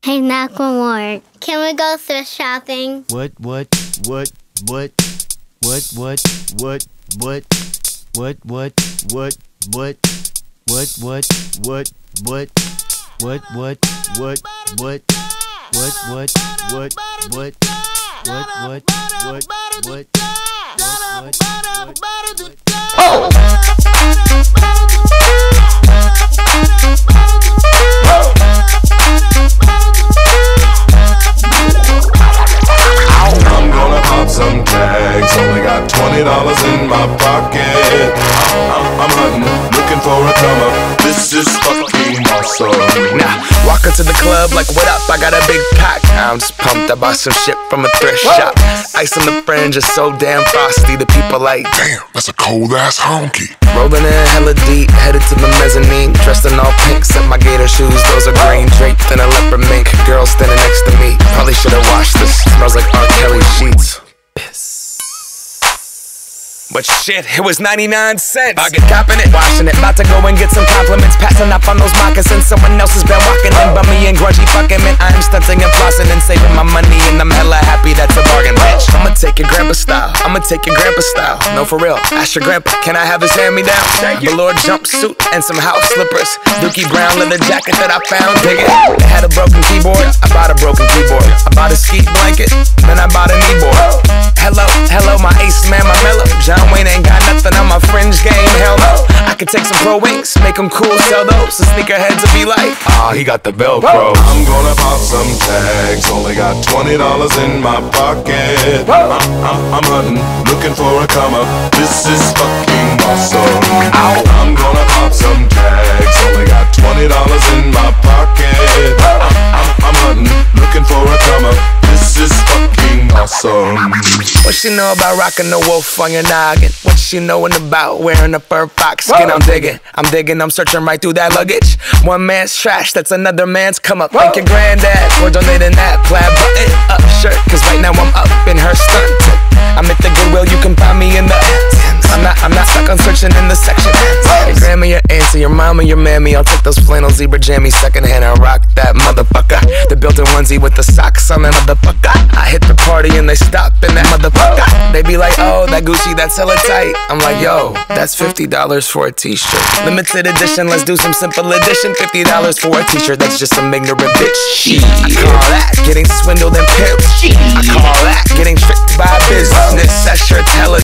Hey, Macklemore, can we go thrift shopping? What? I'm gonna pop some tags, only got $20 in my pocket. I'm hunting, looking for a come up. This is fucking awesome. Now, walk into the club like, what up? I got a big pack. I'm just pumped. I bought some shit from a thrift shop. Ice on the fringe is so damn frosty. The people like, Damn, that's a cold ass honky. rolling in hella deep, headed to the mezzanine. Dressed in all pink, set my gator shoes. Those are green, draped in a leopard mink. Girl standing next to me, probably should've washed this. Smells like R. Kelly sheets. But shit, it was 99 cents. I get copping it, washing it. About to go and get some compliments. Passing up on those moccasins. Someone else has been walking in, bummy and grungy fucking man. I am stunting and flossing and saving my money, and I'm hella happy that's a bargain, bitch. I'ma take your grandpa style. I'ma take your grandpa style. No, for real. Ask your grandpa, can I have his hand-me-down? Velour jumpsuit and some house slippers. Dookie brown leather jacket that I found. Dig it. It had a broken keyboard. I bought a broken keyboard. I bought a ski blanket. Then I bought a kneeboard. Hello, my ace man, my mellow. John Wayne ain't got nothing on my fringe game, hell no. I could take some pro wings, make them cool, sell those. The sneakerheads will be like, he got the Velcro. I'm gonna pop some tags, only got $20 in my pocket. I'm hunting, looking for a come up. This is fucking awesome. I'm gonna pop some tags, only got $20 in my pocket. I'm hunting, looking for a come up. This is fucking awesome. What she know about rocking the wolf on your noggin? What she knowin' about wearing a fur fox skin? I'm digging, I'm searching right through that luggage. One man's trash, that's another man's come up. Thank your granddad for donating that plaid button up shirt, cause right now I'm up in her stunt. I'm at the Goodwill, you can find me in the I'm not stuck on searching in the section. Your grandma, your auntie, your mama, your mammy. I'll take those flannel zebra jammies secondhand and rock that motherfucker. The built-in onesie with the socks on that motherfucker. I hit the party and they stop in that motherfucker. They be like, oh, that Gucci, that's hella tight. I'm like, yo, that's $50 for a t-shirt. Limited edition, let's do some simple edition. $50 for a t-shirt, that's just some ignorant bitch. I call that getting swindled and pimped. I call that getting tricked by business. That shirt's hella